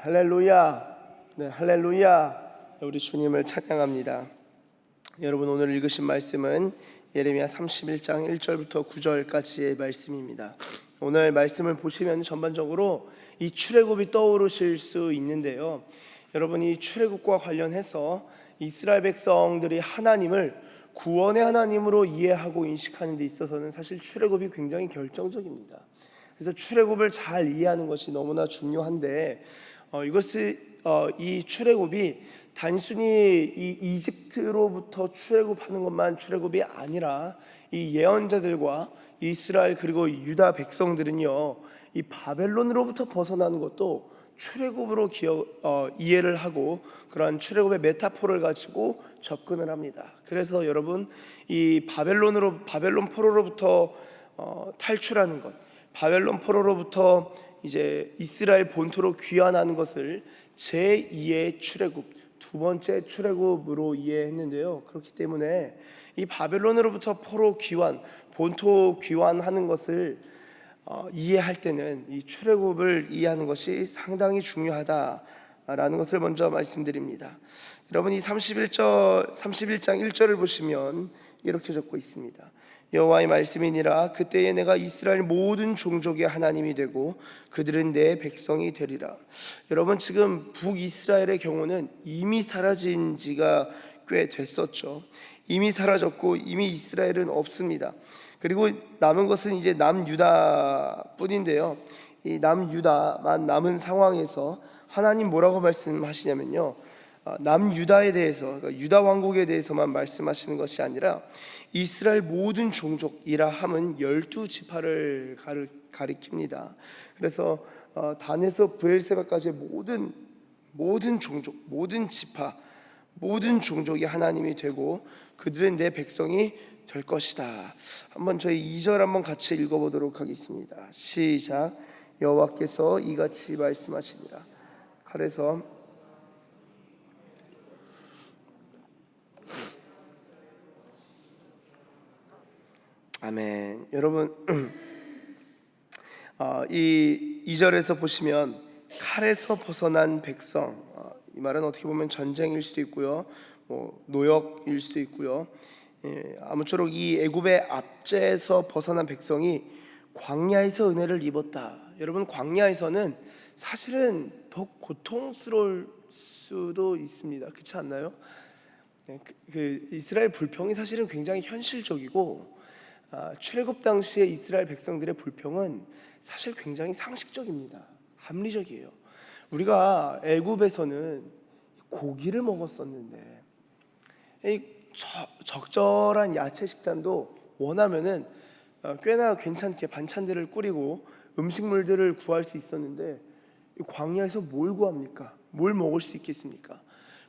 할렐루야. 네, 할렐루야. 우리 주님을 찬양합니다. 여러분, 오늘 읽으신 말씀은 예레미야 31장 1절부터 9절까지의 말씀입니다. 오늘 말씀을 보시면 전반적으로 이 출애굽이 떠오르실 수 있는데요. 여러분, 이 출애굽과 관련해서 이스라엘 백성들이 하나님을 구원의 하나님으로 이해하고 인식하는 데 있어서는 사실 출애굽이 굉장히 결정적입니다. 그래서 출애굽을 잘 이해하는 것이 너무나 중요한데, 이 출애굽이 단순히 이 이집트로부터 출애굽하는 것만 출애굽이 아니라 이 예언자들과 이스라엘 그리고 유다 백성들은요, 이 바벨론으로부터 벗어나는 것도 출애굽으로 이해를 하고 그러한 출애굽의 메타포를 가지고 접근을 합니다. 그래서 여러분, 이 바벨론 포로로부터 탈출하는 것, 바벨론 포로로부터 이제 이스라엘 본토로 귀환하는 것을 제2의 출애굽, 두 번째 출애굽으로 이해했는데요. 그렇기 때문에 이 바벨론으로부터 포로 귀환, 본토 귀환하는 것을 이해할 때는 이 출애굽을 이해하는 것이 상당히 중요하다라는 것을 먼저 말씀드립니다. 여러분, 이 31장 1절을 보시면 이렇게 적고 있습니다. 여호와의 말씀이니라. 그때에 내가 이스라엘 모든 종족의 하나님이 되고 그들은 내 백성이 되리라. 여러분, 지금 북이스라엘의 경우는 이미 사라진 지가 꽤 됐었죠. 이미 사라졌고 이미 이스라엘은 없습니다. 그리고 남은 것은 이제 남유다 뿐인데요. 이 남유다만 남은 상황에서 하나님 뭐라고 말씀하시냐면요, 남유다에 대해서, 그러니까 유다 왕국에 대해서만 말씀하시는 것이 아니라 이스라엘 모든 종족이라 함은 12지파를 가리킵니다. 그래서 단에서 브엘세바까지의 모든 종족, 모든 지파, 모든 종족이 하나님이 되고 그들은 내 백성이 될 것이다. 한번 저희 2절 한번 같이 읽어보도록 하겠습니다. 시작. 여호와께서 이같이 말씀하시니라. 칼에서 아멘. 여러분, 이 2절에서 보시면 칼에서 벗어난 백성, 이 말은 어떻게 보면 전쟁일 수도 있고요, 노역일 수도 있고요. 아무쪼록 이 애굽의 압제에서 벗어난 백성이 광야에서 은혜를 입었다. 여러분, 광야에서는 사실은 더 고통스러울 수도 있습니다. 그렇지 않나요? 그 이스라엘 불평이 사실은 굉장히 현실적이고, 출애굽 당시에 이스라엘 백성들의 불평은 사실 굉장히 상식적입니다. 합리적이에요. 우리가 애굽에서는 고기를 먹었었는데 이 적절한 야채 식단도 원하면은 꽤나 괜찮게 반찬들을 꾸리고 음식물들을 구할 수 있었는데, 이 광야에서 뭘 구합니까? 뭘 먹을 수 있겠습니까?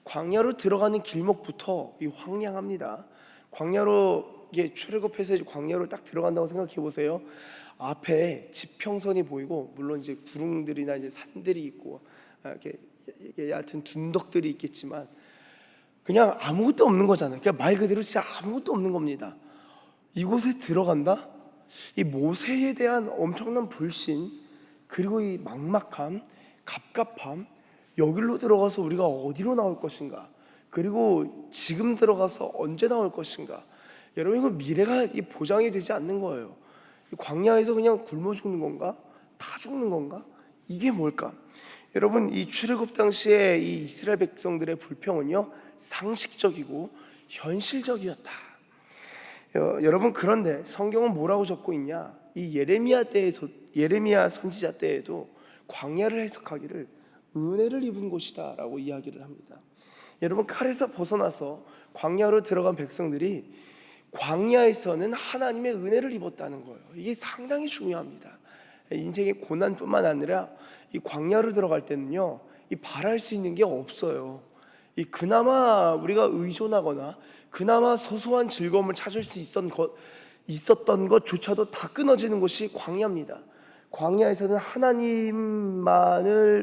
광야로 들어가는 길목부터 이 황량합니다. 광야로 이게 출애굽해서 광야로 딱 들어간다고 생각해 보세요. 앞에 지평선이 보이고, 물론 이제 구릉들이나 이제 산들이 있고 이렇게 얕은 둔덕들이 있겠지만 그냥 아무것도 없는 거잖아요. 그냥 말 그대로 진짜 아무것도 없는 겁니다. 이곳에 들어간다? 이 모세에 대한 엄청난 불신, 그리고 이 막막함, 갑갑함, 여기로 들어가서 우리가 어디로 나올 것인가, 그리고 지금 들어가서 언제 나올 것인가. 여러분, 이거 미래가 보장이 되지 않는 거예요. 광야에서 그냥 굶어 죽는 건가? 타 죽는 건가? 이게 뭘까? 여러분, 이 출애굽 당시에 이 이스라엘 백성들의 불평은요, 상식적이고 현실적이었다. 여러분, 그런데 성경은 뭐라고 적고 있냐? 이 예레미야 선지자 때에도 광야를 해석하기를 은혜를 입은 곳이다 라고 이야기를 합니다. 여러분, 칼에서 벗어나서 광야로 들어간 백성들이 광야에서는 하나님의 은혜를 입었다는 거예요. 이게 상당히 중요합니다. 인생의 고난뿐만 아니라 이 광야로 들어갈 때는요, 이 바랄 수 있는 게 없어요. 이 그나마 우리가 의존하거나 그나마 소소한 즐거움을 찾을 수 있었던 것조차도 다 끊어지는 곳이 광야입니다. 광야에서는 하나님만을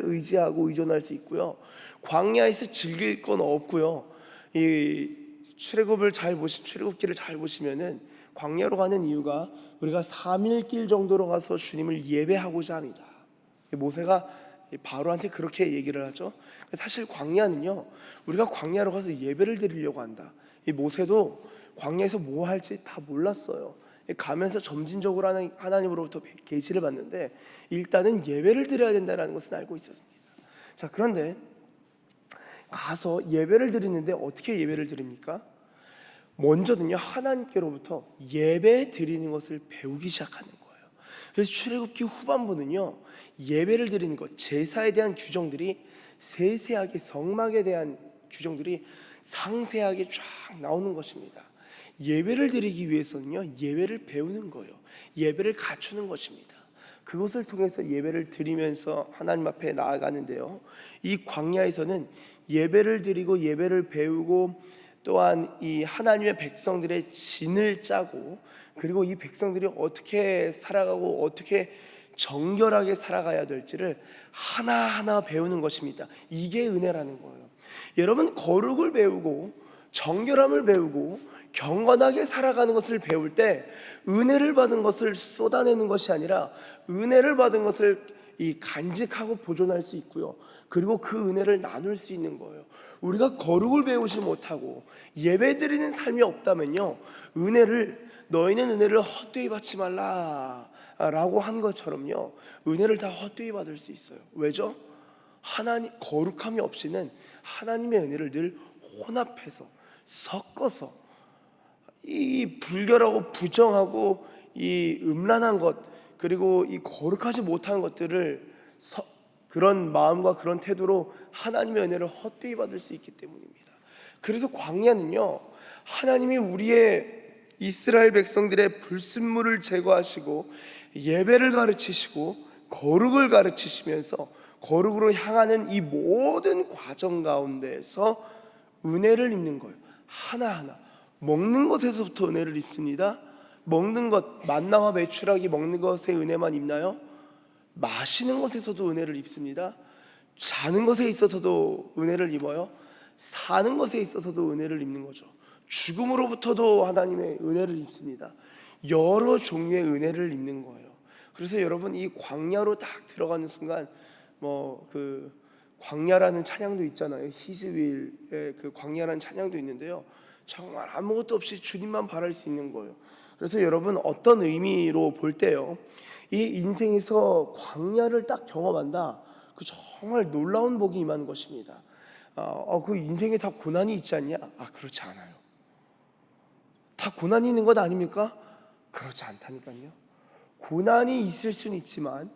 의지하고 의존할 수 있고요, 광야에서 즐길 건 없고요. 이 출애굽길을 잘 보시면은 광야로 가는 이유가 우리가 3일 길 정도로 가서 주님을 예배하고자 합니다. 모세가 바로한테 그렇게 얘기를 하죠. 사실 광야는요, 우리가 광야로 가서 예배를 드리려고 한다. 이 모세도 광야에서 뭐 할지 다 몰랐어요. 가면서 점진적으로 하나님으로부터 계시를 받는데 일단은 예배를 드려야 된다는 것은 알고 있었습니다. 자, 그런데 가서 예배를 드리는데 어떻게 예배를 드립니까? 먼저는요, 하나님께로부터 예배 드리는 것을 배우기 시작하는 거예요. 그래서 출애굽기 후반부는요, 예배를 드리는 것, 제사에 대한 규정들이 세세하게, 성막에 대한 규정들이 상세하게 쫙 나오는 것입니다. 예배를 드리기 위해서는요, 예배를 배우는 거예요. 예배를 갖추는 것입니다. 그것을 통해서 예배를 드리면서 하나님 앞에 나아가는데요, 이 광야에서는 예배를 드리고 예배를 배우고 또한 이 하나님의 백성들의 진을 짜고, 그리고 이 백성들이 어떻게 살아가고 어떻게 정결하게 살아가야 될지를 하나하나 배우는 것입니다. 이게 은혜라는 거예요. 여러분, 거룩을 배우고 정결함을 배우고 경건하게 살아가는 것을 배울 때 은혜를 받은 것을 쏟아내는 것이 아니라 은혜를 받은 것을 간직하고 보존할 수 있고요, 그리고 그 은혜를 나눌 수 있는 거예요. 우리가 거룩을 배우지 못하고 예배드리는 삶이 없다면요, 너희는 은혜를 헛되이 받지 말라 라고 한 것처럼요, 은혜를 다 헛되이 받을 수 있어요. 왜죠? 거룩함이 없이는 하나님의 은혜를 늘 혼합해서 섞어서 이 불결하고 부정하고 이 음란한 것, 그리고 이 거룩하지 못한 것들을 그런 마음과 그런 태도로 하나님의 은혜를 헛되이 받을 수 있기 때문입니다. 그래서 광야는요, 하나님이 우리의 이스라엘 백성들의 불순물을 제거하시고 예배를 가르치시고 거룩을 가르치시면서 거룩으로 향하는 이 모든 과정 가운데에서 은혜를 입는 거예요. 하나하나 먹는 것에서부터 은혜를 입습니다. 먹는 것, 만나와 메추라기 먹는 것에 은혜만 입나요? 마시는 것에서도 은혜를 입습니다. 자는 것에 있어서도 은혜를 입어요. 사는 것에 있어서도 은혜를 입는 거죠. 죽음으로부터도 하나님의 은혜를 입습니다. 여러 종류의 은혜를 입는 거예요. 그래서 여러분, 이 광야로 딱 들어가는 순간 광야라는 찬양도 있잖아요. 히즈윌의 그 광야라는 찬양도 있는데요, 정말 아무것도 없이 주님만 바랄 수 있는 거예요. 그래서 여러분, 어떤 의미로 볼 때요, 이 인생에서 광야를 딱 경험한다, 그 정말 놀라운 복이 임하는 것입니다. 그 인생에 다 고난이 있지 않냐? 그렇지 않아요. 다 고난이 있는 것 아닙니까? 그렇지 않다니까요. 고난이 있을 수는 있지만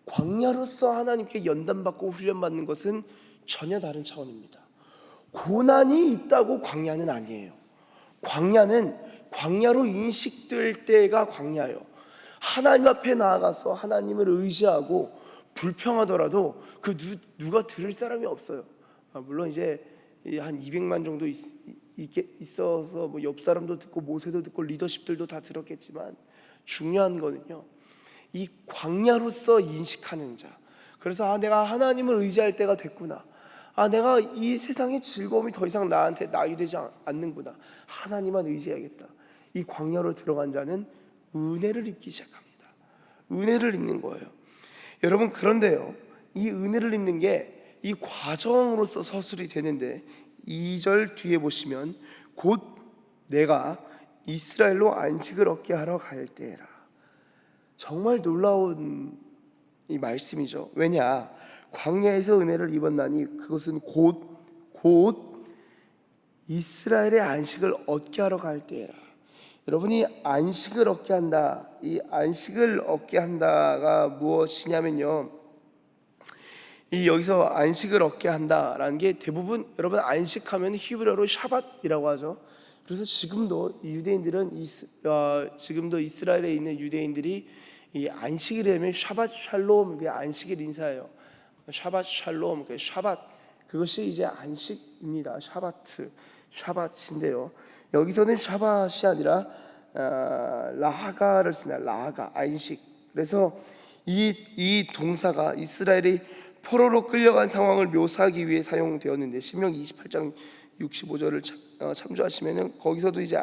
광야로서 하나님께 연단받고 훈련받는 것은 전혀 다른 차원입니다. 고난이 있다고 광야는 아니에요. 광야는 광야로 인식될 때가 광야예요. 하나님 앞에 나아가서 하나님을 의지하고 불평하더라도 누가 들을 사람이 없어요. 물론 이제 한 200만 정도 있어서 옆 사람도 듣고 모세도 듣고 리더십들도 다 들었겠지만, 중요한 거는요, 이 광야로서 인식하는 자. 그래서 내가 하나님을 의지할 때가 됐구나. 내가 이 세상의 즐거움이 더 이상 나한테 낙이 되지 않는구나. 하나님만 의지해야겠다. 이 광야로 들어간 자는 은혜를 입기 시작합니다. 은혜를 입는 거예요. 여러분, 그런데요, 이 은혜를 입는 게 이 과정으로서 서술이 되는데 2절 뒤에 보시면 곧 내가 이스라엘로 안식을 얻게 하러 갈 때라. 정말 놀라운 이 말씀이죠. 왜냐? 광야에서 은혜를 입었나니 그것은 곧 이스라엘의 안식을 얻게 하러 갈 때라. 여러분이 안식을 얻게 한다, 이 안식을 얻게 한다가 무엇이냐면요, 이 여기서 안식을 얻게 한다라는 게 대부분, 여러분, 안식하면 히브리어로 샤밧이라고 하죠. 그래서 지금도 이스라엘에 있는 유대인들이 이 안식이 되면 샤밧 샬롬, 그게 안식일 인사예요. 샤밧 샬롬, 그 샤밧, 그것이 이제 안식입니다. 샤밧인데요, 여기서는 샤밧이 아니라 라하가를 쓰나, 라하가, 안식. 그래서 이 동사가 이스라엘이 포로로 끌려간 상황을 묘사하기 위해 사용되었는데, 신명기 28장 65절을 참조하시면은 거기서도 이제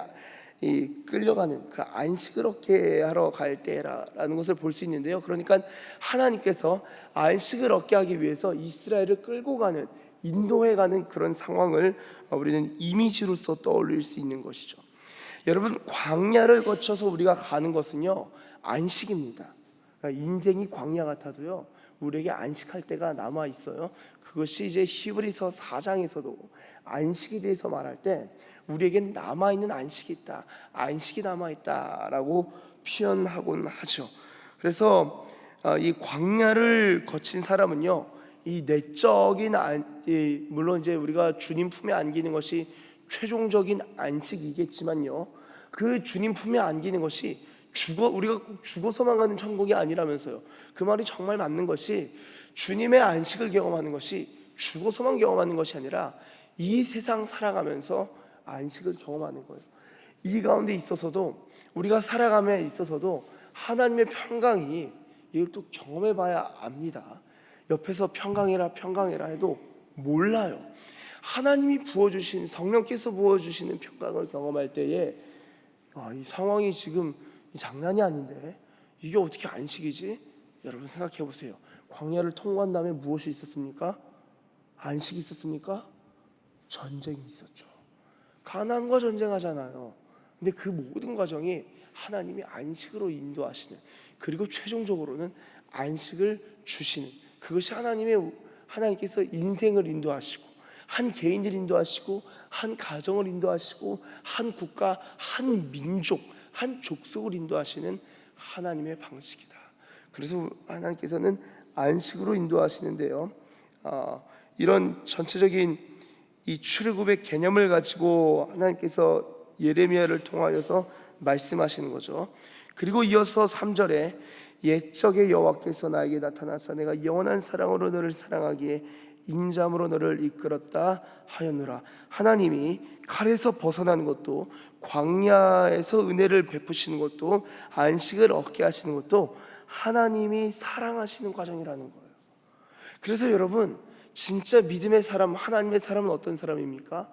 이 끌려가는 그 안식을 얻게 하러 갈 때라는 것을 볼 수 있는데요. 그러니까 하나님께서 안식을 얻게 하기 위해서 이스라엘을 끌고 가는, 인도해 가는 그런 상황을 우리는 이미지로서 떠올릴 수 있는 것이죠. 여러분, 광야를 거쳐서 우리가 가는 것은요, 안식입니다. 그러니까 인생이 광야 같아도요, 우리에게 안식할 때가 남아 있어요. 그것이 이제 히브리서 4장에서도 안식에 대해서 말할 때 우리에겐 남아 있는 안식이 있다, 안식이 남아 있다라고 표현하곤 하죠. 그래서 이 광야를 거친 사람은요, 이 내적인 물론 이제 우리가 주님 품에 안기는 것이 최종적인 안식이겠지만요, 그 주님 품에 안기는 것이 우리가 꼭 죽어서만 가는 천국이 아니라면서요. 그 말이 정말 맞는 것이, 주님의 안식을 경험하는 것이 죽어서만 경험하는 것이 아니라 이 세상 살아가면서 안식을 경험하는 거예요. 이 가운데 있어서도, 우리가 살아감에 있어서도 하나님의 평강이, 이걸 또 경험해 봐야 압니다. 옆에서 평강해라 평강해라 해도 몰라요. 하나님이 부어주신, 성령께서 부어주시는 평강을 경험할 때에 이 상황이 지금 장난이 아닌데 이게 어떻게 안식이지? 여러분 생각해 보세요. 광야를 통과한 다음에 무엇이 있었습니까? 안식이 있었습니까? 전쟁이 있었죠. 가나안과 전쟁하잖아요. 근데 그 모든 과정이 하나님이 안식으로 인도하시는, 그리고 최종적으로는 안식을 주시는, 그것이 하나님께서 인생을 인도하시고, 한 개인을 인도하시고, 한 가정을 인도하시고, 한 국가, 한 민족, 한 족속을 인도하시는 하나님의 방식이다. 그래서 하나님께서는 안식으로 인도하시는데요, 이런 전체적인 이 출애굽의 개념을 가지고 하나님께서 예레미야를 통하여서 말씀하시는 거죠. 그리고 이어서 3절에 옛적의 여호와께서 나에게 나타나사 내가 영원한 사랑으로 너를 사랑하기에 인자함으로 너를 이끌었다 하였노라. 하나님이 칼에서 벗어나는 것도, 광야에서 은혜를 베푸시는 것도, 안식을 얻게 하시는 것도 하나님이 사랑하시는 과정이라는 거예요. 그래서 여러분, 진짜 믿음의 사람, 하나님의 사람은 어떤 사람입니까?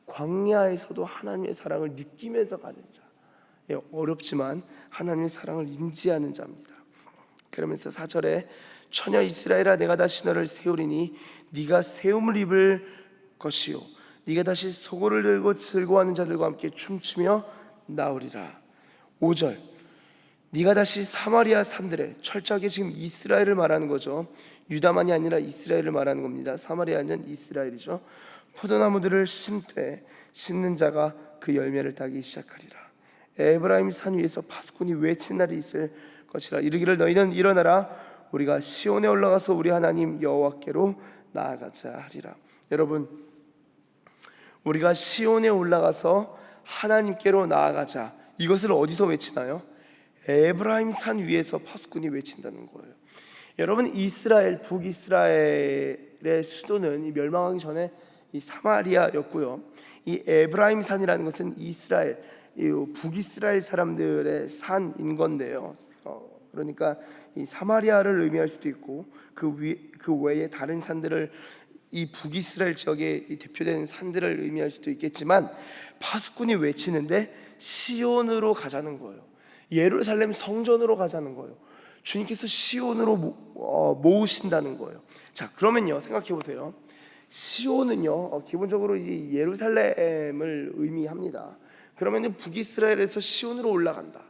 광야에서도 하나님의 사랑을 느끼면서 가는 자, 어렵지만 하나님의 사랑을 인지하는 자입니다. 그러면서 4절에 처녀 이스라엘아 내가 다시 너를 세우리니 네가 세움을 입을 것이요 네가 다시 소고를 들고 즐거워하는 자들과 함께 춤추며 나오리라. 5절 네가 다시 사마리아 산들에, 철저하게 지금 이스라엘을 말하는 거죠. 유다만이 아니라 이스라엘을 말하는 겁니다. 사마리아는 이스라엘이죠. 포도나무들을 심되 심는 자가 그 열매를 따기 시작하리라. 에브라임 산 위에서 파수꾼이 외친 날이 있을 것이라. 이르기를 너희는 일어나라 우리가 시온에 올라가서 우리 하나님 여호와께로 나아가자 하리라. 여러분, 우리가 시온에 올라가서 하나님께로 나아가자, 이것을 어디서 외치나요? 에브라임 산 위에서 파수꾼이 외친다는 거예요. 여러분, 이스라엘, 북이스라엘의 수도는 이 멸망하기 전에 이 사마리아였고요. 이 에브라임 산이라는 것은 이스라엘, 이 북이스라엘 사람들의 산인 건데요. 그러니까 이 사마리아를 의미할 수도 있고 그 외에 다른 산들을, 이 북이스라엘 지역에 대표되는 산들을 의미할 수도 있겠지만, 파수꾼이 외치는데 시온으로 가자는 거예요. 예루살렘 성전으로 가자는 거예요. 주님께서 시온으로 모으신다는 거예요. 자, 그러면요, 생각해 보세요. 시온은요, 기본적으로 이제 예루살렘을 의미합니다. 그러면 북이스라엘에서 시온으로 올라간다.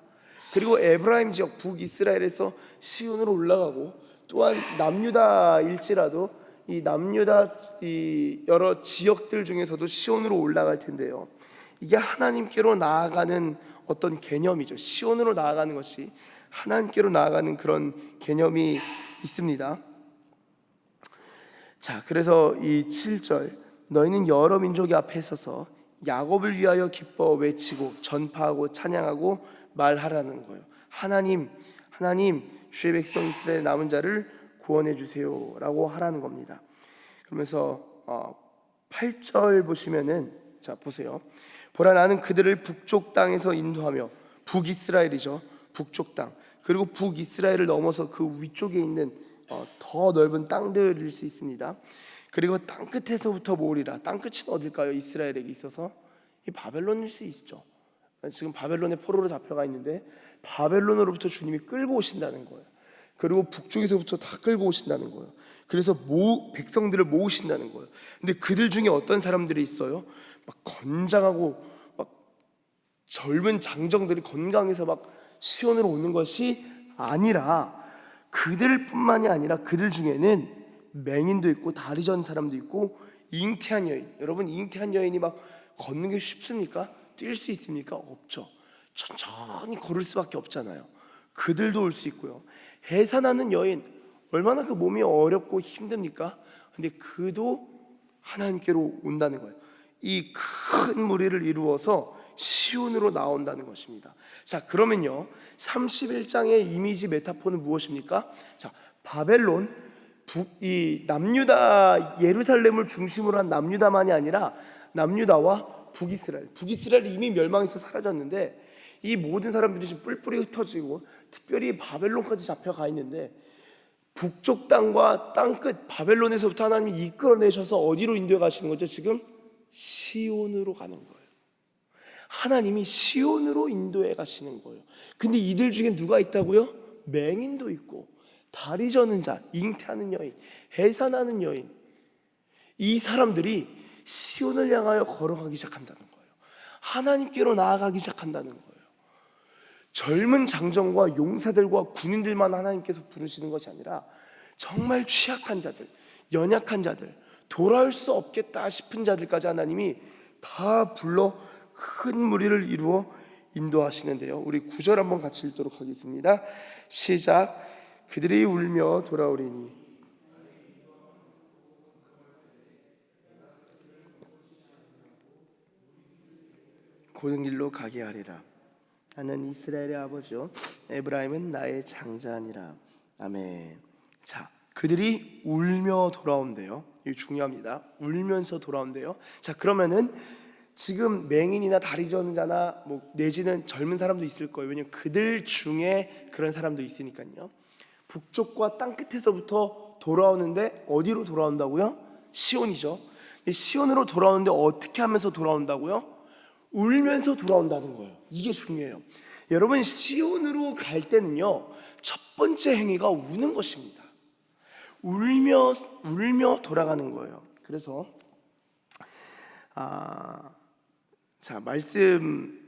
그리고 에브라임 지역, 북이스라엘에서 시온으로 올라가고, 또한 남유다일지라도 이 남유다 이 여러 지역들 중에서도 시온으로 올라갈 텐데요, 이게 하나님께로 나아가는 어떤 개념이죠. 시온으로 나아가는 것이 하나님께로 나아가는 그런 개념이 있습니다. 자, 그래서 이 7절 너희는 여러 민족이 앞에 서서 야곱을 위하여 기뻐 외치고 전파하고 찬양하고 말하라는 거예요. 하나님 주의 백성 이스라엘 남은 자를 구원해 주세요라고 하라는 겁니다. 그러면서 8절 보시면은, 자 보세요. 보라 나는 그들을 북쪽 땅에서 인도하며, 북이스라엘이죠. 북쪽 땅, 그리고 북이스라엘을 넘어서 그 위쪽에 있는 더 넓은 땅들일 수 있습니다. 그리고 땅끝에서부터 모으리라. 땅끝은 어딜까요? 이스라엘에게 있어서 이 바벨론일 수 있죠. 지금 바벨론의 포로로 잡혀가 있는데 바벨론으로부터 주님이 끌고 오신다는 거예요. 그리고 북쪽에서부터 다 끌고 오신다는 거예요. 그래서 백성들을 모으신다는 거예요. 근데 그들 중에 어떤 사람들이 있어요? 막 건장하고 막 젊은 장정들이 건강해서 막 시온으로 오는 것이 아니라, 그들뿐만이 아니라 그들 중에는 맹인도 있고 다리 전 사람도 있고 잉태한 여인. 여러분, 잉태한 여인이 막 걷는 게 쉽습니까? 뛸 수 있습니까? 없죠. 천천히 걸을 수밖에 없잖아요. 그들도 올 수 있고요. 해산하는 여인, 얼마나 그 몸이 어렵고 힘듭니까? 근데 그도 하나님께로 온다는 거예요. 이 큰 무리를 이루어서 시온으로 나온다는 것입니다. 자, 그러면요, 31장의 이미지 메타포는 무엇입니까? 자, 바벨론, 이 남유다, 예루살렘을 중심으로 한 남유다만이 아니라 남유다와 북이스라엘이 이미 멸망해서 사라졌는데, 이 모든 사람들이 지금 뿔뿔이 흩어지고 특별히 바벨론까지 잡혀가 있는데, 북쪽 땅과 땅끝 바벨론에서부터 하나님이 이끌어내셔서 어디로 인도해 가시는 거죠? 지금 시온으로 가는 거예요. 하나님이 시온으로 인도해 가시는 거예요. 근데 이들 중에 누가 있다고요? 맹인도 있고 다리 저는 자, 잉태하는 여인, 해산하는 여인, 이 사람들이 시온을 향하여 걸어가기 시작한다는 거예요. 하나님께로 나아가기 시작한다는 거예요. 젊은 장정과 용사들과 군인들만 하나님께서 부르시는 것이 아니라 정말 취약한 자들, 연약한 자들, 돌아올 수 없겠다 싶은 자들까지 하나님이 다 불러 큰 무리를 이루어 인도하시는데요, 우리 9절 한번 같이 읽도록 하겠습니다. 시작. 그들이 울며 돌아오리니 고른 길로 가게 하리라. 나는 이스라엘의 아버지요 에브라임은 나의 장자니라. 아멘. 자, 그들이 울며 돌아온대요. 이거 중요합니다. 울면서 돌아온대요. 자, 그러면은 지금 맹인이나 다리 저는 자나 내지는 젊은 사람도 있을 거예요. 왜냐하면 그들 중에 그런 사람도 있으니까요. 북쪽과 땅끝에서부터 돌아오는데 어디로 돌아온다고요? 시온이죠. 시온으로 돌아오는데 어떻게 하면서 돌아온다고요? 울면서 돌아온다는 거예요. 이게 중요해요. 여러분, 시온으로 갈 때는요, 첫 번째 행위가 우는 것입니다. 울며 돌아가는 거예요. 그래서 자, 말씀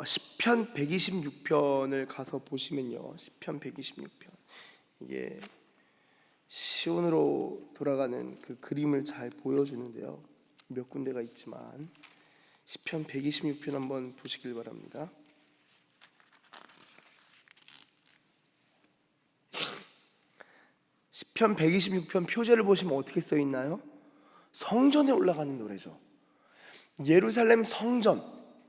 시편 126편을 가서 보시면요, 시편 126편, 이게 시온으로 돌아가는 그 그림을 잘 보여주는데요, 몇 군데가 있지만 시편 126편 한번 보시길 바랍니다. 시편 126편 표제를 보시면 어떻게 써 있나요? 성전에 올라가는 노래죠. 예루살렘 성전.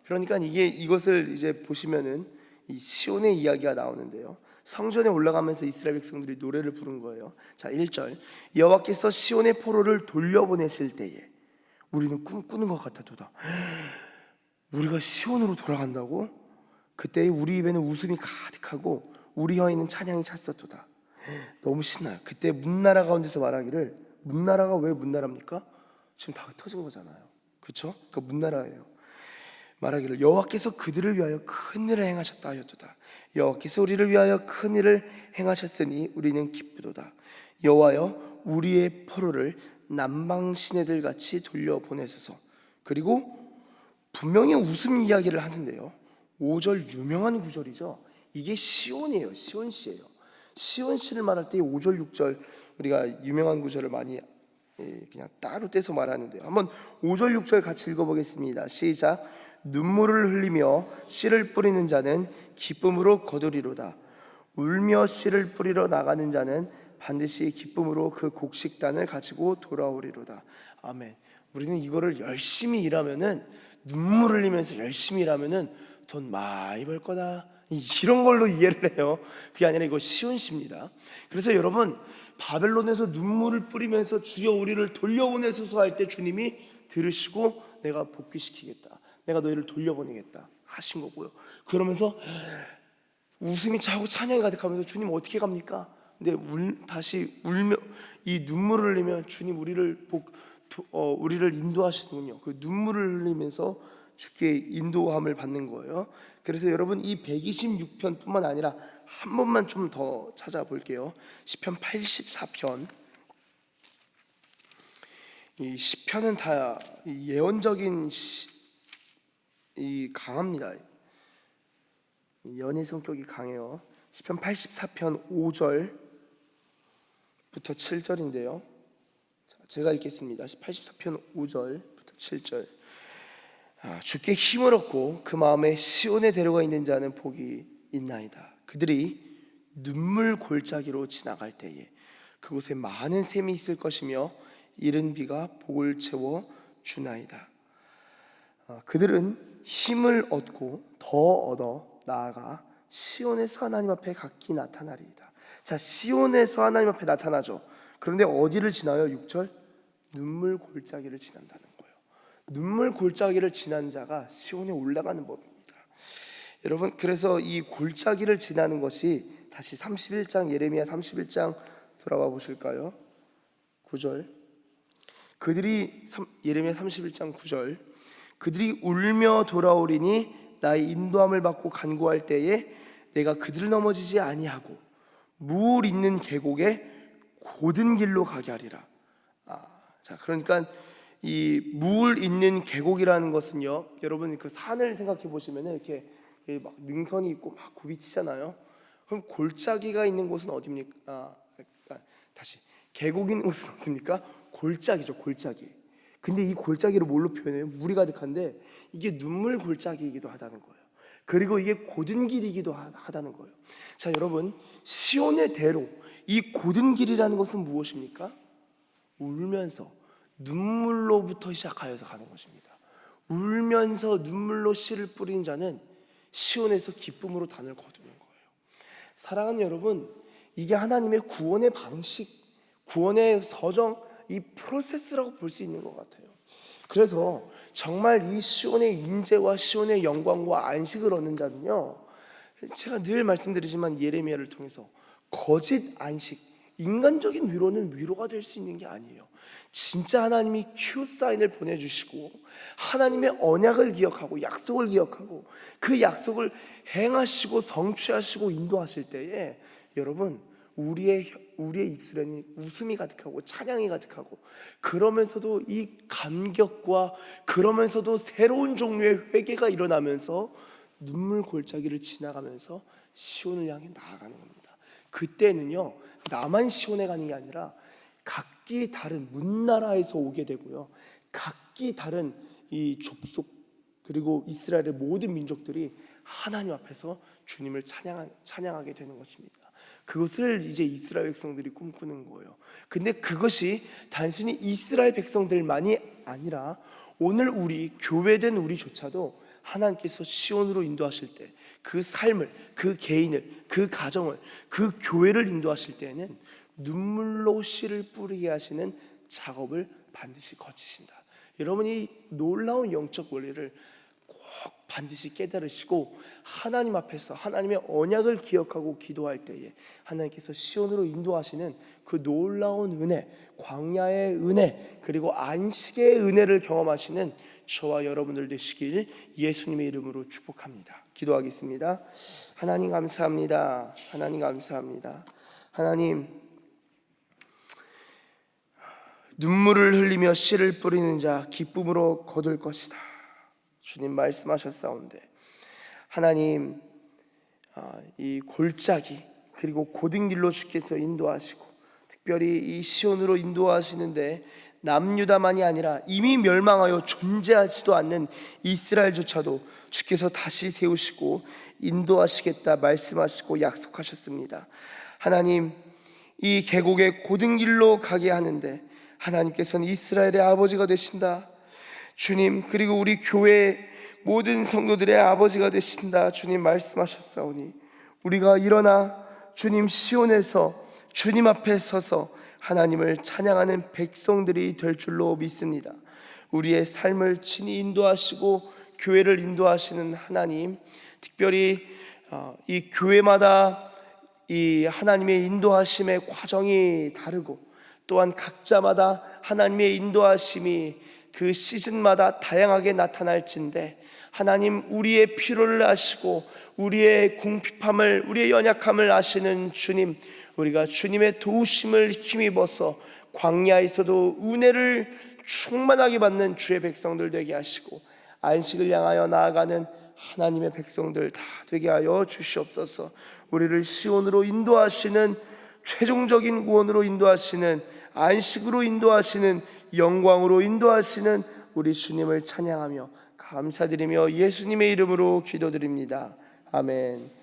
그러니까 이것을 이제 보시면은 이 시온의 이야기가 나오는데요, 성전에 올라가면서 이스라엘 백성들이 노래를 부른 거예요. 자, 1절. 여호와께서 시온의 포로를 돌려보내실 때에 우리는 꿈꾸는 것 같아도다. 우리가 시온으로 돌아간다고? 그때 우리 입에는 웃음이 가득하고 우리 혀에는 찬양이 찼었도다. 너무 신나요. 그때 문나라 가운데서 말하기를, 문나라가 왜 문나라입니까? 지금 다 흩어진 거잖아요. 그렇죠? 그러니까 문나라예요. 말하기를 여호와께서 그들을 위하여 큰 일을 행하셨다 하였도다. 여호와께서 우리를 위하여 큰 일을 행하셨으니 우리는 기쁘도다. 여호와여, 우리의 포로를 남방 시내들 같이 돌려보내소서. 그리고 분명히 웃음 이야기를 하는데요, 5절 유명한 구절이죠. 이게 시온이에요. 시온시예요. 시온시를 말할 때 5절 6절 우리가 유명한 구절을 많이 그냥 따로 떼서 말하는데요, 한번 5절 6절 같이 읽어보겠습니다. 시작. 눈물을 흘리며 씨를 뿌리는 자는 기쁨으로 거두리로다. 울며 씨를 뿌리러 나가는 자는 반드시 기쁨으로 그 곡식단을 가지고 돌아오리로다. 아멘. 우리는 이거를 열심히 일하면은, 눈물 흘리면서 열심히 일하면은 돈 많이 벌 거다, 이런 걸로 이해를 해요. 그게 아니라 이거 시온시입니다. 그래서 여러분, 바벨론에서 눈물을 뿌리면서 주여 우리를 돌려보내소서 할 때 주님이 들으시고 내가 복귀시키겠다, 내가 너희를 돌려보내겠다 하신 거고요. 그러면서 웃음이 차고 찬양이 가득하면서 주님 어떻게 갑니까? 근데 다시 울며 이 눈물을 흘리면 주님 우리를 인도하시는군요. 그 눈물을 흘리면서 주께 인도함을 받는 거예요. 그래서 여러분 이 126편뿐만 아니라 한 번만 좀 더 찾아볼게요. 시편 84편. 이 시편은 다 예언적인 강합니다. 연의 성격이 강해요. 시편 84편 5절부터 7절인데요. 제가 읽겠습니다. 84편 5절부터 7절. 주께 힘을 얻고 그 마음에 시온에 데려가 있는 자는 복이 있나이다. 그들이 눈물 골짜기로 지나갈 때에 그곳에 많은 샘이 있을 것이며 이른 비가 복을 채워 주나이다. 그들은 힘을 얻고 더 얻어 나아가 시온에서 하나님 앞에 각기 나타나리이다. 자, 시온에서 하나님 앞에 나타나죠. 그런데 어디를 지나요? 6절 눈물 골짜기를 지난다는 거예요. 눈물 골짜기를 지난 자가 시온에 올라가는 법입니다. 여러분, 그래서 이 골짜기를 지나는 것이 다시 31장 예레미야 31장 돌아와 보실까요? 9절. 예레미야 31장 9절. 그들이 울며 돌아오리니 나의 인도함을 받고 간구할 때에 내가 그들을 넘어지지 아니하고 물 있는 계곡에 곧은 길로 가게 하리라. 자, 그러니까 이 물 있는 계곡이라는 것은요, 여러분 그 산을 생각해 보시면 이렇게 막 능선이 있고 막 굽이치잖아요. 그럼 골짜기가 있는 곳은 어디입니까? 다시 계곡이 있는 곳은 어디입니까? 골짜기죠, 골짜기. 근데 이 골짜기를 뭘로 표현해요? 물이 가득한데 이게 눈물 골짜기이기도 하다는 거예요. 그리고 이게 곧은 길이기도 하다는 거예요. 자, 여러분, 시온의 대로 이 곧은 길이라는 것은 무엇입니까? 울면서 눈물로부터 시작하여서 가는 것입니다. 울면서 눈물로 씨를 뿌린 자는 시온에서 기쁨으로 단을 거두는 거예요. 사랑하는 여러분, 이게 하나님의 구원의 방식, 구원의 서정, 이 프로세스라고 볼 수 있는 것 같아요. 그래서 정말 이 시온의 임재와 시온의 영광과 안식을 얻는 자는요, 제가 늘 말씀드리지만 예레미야를 통해서 거짓 안식, 인간적인 위로는 위로가 될 수 있는 게 아니에요. 진짜 하나님이 큐 사인을 보내주시고 하나님의 언약을 기억하고 약속을 기억하고 그 약속을 행하시고 성취하시고 인도하실 때에 여러분, 우리의 입술에는 웃음이 가득하고 찬양이 가득하고, 그러면서도 이 감격과 그러면서도 새로운 종류의 회개가 일어나면서 눈물 골짜기를 지나가면서 시온을 향해 나아가는 겁니다. 그때는요, 나만 시온에 가는 게 아니라 각기 다른 문나라에서 오게 되고요, 각기 다른 이 족속 그리고 이스라엘의 모든 민족들이 하나님 앞에서 주님을 찬양하게 되는 것입니다. 그것을 이제 이스라엘 백성들이 꿈꾸는 거예요. 근데 그것이 단순히 이스라엘 백성들만이 아니라 오늘 우리 교회된 우리조차도 하나님께서 시온으로 인도하실 때 그 삶을, 그 개인을, 그 가정을, 그 교회를 인도하실 때에는 눈물로 씨를 뿌리게 하시는 작업을 반드시 거치신다. 여러분이 놀라운 영적 원리를 꼭 반드시 깨달으시고 하나님 앞에서 하나님의 언약을 기억하고 기도할 때에 하나님께서 시온으로 인도하시는 그 놀라운 은혜, 광야의 은혜, 그리고 안식의 은혜를 경험하시는 저와 여러분들 되시길 예수님의 이름으로 축복합니다. 기도하겠습니다. 하나님 감사합니다. 하나님 감사합니다. 하나님, 눈물을 흘리며 씨를 뿌리는 자 기쁨으로 거둘 것이다. 주님 말씀하셨사온데 하나님, 이 골짜기 그리고 곧은 길로 주께서 인도하시고 특별히 이 시온으로 인도하시는데 남유다만이 아니라 이미 멸망하여 존재하지도 않는 이스라엘조차도 주께서 다시 세우시고 인도하시겠다 말씀하시고 약속하셨습니다. 하나님, 이 계곡의 곧은 길로 가게 하는데 하나님께서는 이스라엘의 아버지가 되신다. 주님, 그리고 우리 교회 모든 성도들의 아버지가 되신다. 주님 말씀하셨사오니 우리가 일어나 주님 시온에서 주님 앞에 서서 하나님을 찬양하는 백성들이 될 줄로 믿습니다. 우리의 삶을 친히 인도하시고 교회를 인도하시는 하나님, 특별히 이 교회마다 이 하나님의 인도하심의 과정이 다르고 또한 각자마다 하나님의 인도하심이 그 시즌마다 다양하게 나타날진데 하나님, 우리의 필요를 아시고 우리의 궁핍함을, 우리의 연약함을 아시는 주님, 우리가 주님의 도우심을 힘입어서 광야에서도 은혜를 충만하게 받는 주의 백성들 되게 하시고 안식을 향하여 나아가는 하나님의 백성들 다 되게 하여 주시옵소서. 우리를 시온으로 인도하시는, 최종적인 구원으로 인도하시는, 안식으로 인도하시는, 영광으로 인도하시는 우리 주님을 찬양하며 감사드리며 예수님의 이름으로 기도드립니다. 아멘.